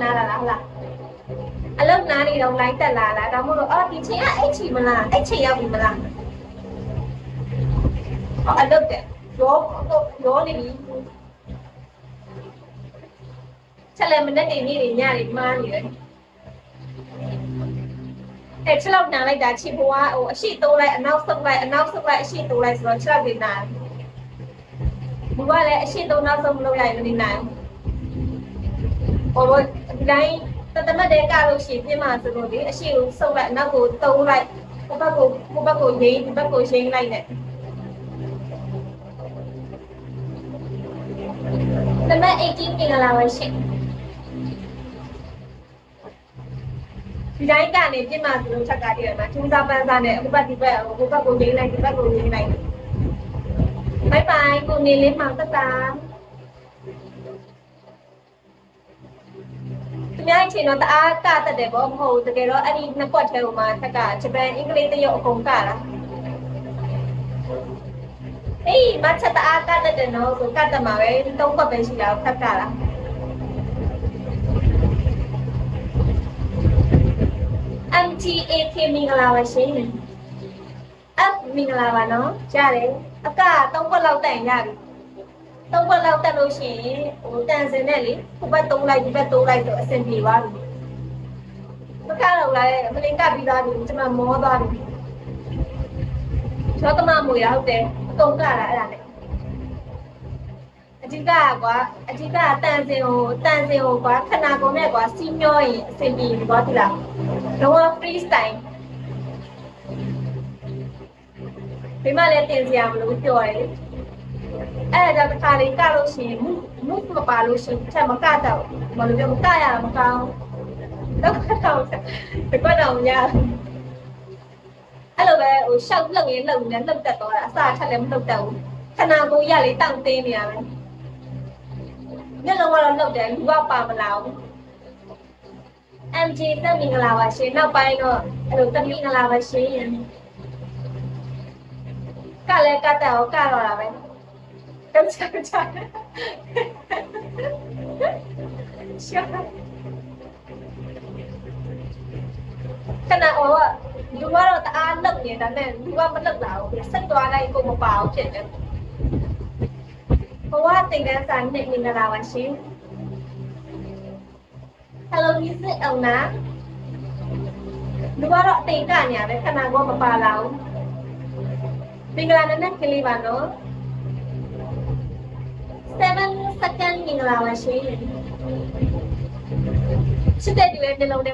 နားလာလားဟုတ်လားအလုံးနားနေတော့လိုက်တက်လာလားဒါမှမဟုတ်အော်ဒီချိန်ကအဲ့ချိန်မလားအဲ့ချိန်ရောက်ပြီမလားအော်အလုံးတဲ့ရောနေပြီချက်လည်းမနဲ့နေနေညနေမှားနေတယ်အဲ့ချက်လောက်နားလိုက်တာချစ်ဘွားဟိုအရှိတိုးလိုက်အနောက်ဆုပ်လိုက်အနောက်ဆုပ်လိုက်အရှိတိုးလိုက်ဆိုတော့ချက်လောက်နေနာဘူကလည်းအရှိတိုးနောက်ဆုပ်မလုပ်ရရင်မနေနိုင်ဟိုဒီတိုင်းတမတ်တဲ့ကလို့ရှိရင်ပြင်းမှာဆိုလို့လေအရှိကိုဆုပ်လိုက်အနောက်ကိုတုံးလိုက်ဟိုဘက်ကိုရင်းဒီဘက်ကိုရင်းလိုက်နဲ့တမတ်18ပြင်လာပါရှင်ဒီတိုင်းကနေပြင်းမှာဆိုလို့ချက်ကတည်းကမှကျူးစားပန်းစားနဲ့ဟိုဘက်ဒီဘက်ဟိုဘက်ကိုရင်းလိုက်ဒီဘက်ကိုရင်းလိုက်ဘိုင်ဘိုင်ကိုနေလေးမှတတာအများကြီးတော့တအားကတတ်တယ်ပေါ့မဟုတ်တကယ်တော့အဲ့ဒီနှစ်ကွက်ထဲမှာထက်ကဂျပန်အင်္ဂလိပ်တရုတ်အကုန်ကလားအေးမချက်တအားကတတ်တယ်နော်ဆိုကတ်တမှာပဲသုံးကွက်ပဲရှိတာဖက်ကလားMTAK မင်္ဂလာပါရှင်မင်္ဂလာပါနော်ကြားတယ်အကသုံးကွက်လောက်တန်ရပြီသုံးခွက်လောက်တက်လို့ရှိရင်ဟိုတန်စင်နဲ့လေဟိုဘက်သုံးလိုက်ဒီဘက်သုံးလိုက်ဆိုအဆင်ပြေပါပြီမကတော့လည်းမလင်ကပြီးသားပြီကျွန်မမောသွားပြီကျောသမမွေရဟုတ်တယ်အကုန်ကတာအဲ့ဒါနဲ့အဓိကကွာအဓိကတန်စင်ကိုကွာခဏကုန်နဲ့ကွာစီးမျောရင်အဆင်ပြေပြီပေါ့ဒီလားတော့ free style ဒီမှာလည်းတင်စရာမလိုပြောတယ်အဲ့ဒါတစ်ခါလေးကလို့ရှိရင်မုမပါလို့ရှိရင်ချက်မကတော့မလို့ပြောမကရမကောင်းတော့ကတော့ဒီကတော့ညာအဲ့လိုပဲဟိုရှောက်လှုပ်ရင်လှုပ်နေလှုပ်တက်သွားတာအစားထက်လည်းမလှုပ်တတ်ဘူးခဏကိုရလေးတောင့်တင်းနေရမယ်မျက်လုံးကတော့လှုပ်တယ်လူကပါမလာဘူး MJ တက်မင်္ဂလာပါရှင်နောက်ပိုင်းတော့အဲ့လိုတက်မင်္ဂလာပါရှင်ကလည်းကတက်အောင်ကတော့တာပဲ咁就笑。ခဏဟိုကလူကတော့တအားလှုပ်နေတာနဲ့လူကမလှုပ်လာဘူးဆက်သွားလိုက်ကိုမပါဘူးဖြစ်တယ်ဘဝတင်ကန်းစာနဲ့မင်္ဂလာပါရှင် Hello music အောင်နာလူကတော့အတင်ကညာပဲခဏကောမပါလာဘူးမင်္ဂလာနဲ့ကလေးပါနော်7 second မင်္ဂလာပါရှင်ချစ်တဲ့ဒီရဲ့နှလုံးထဲ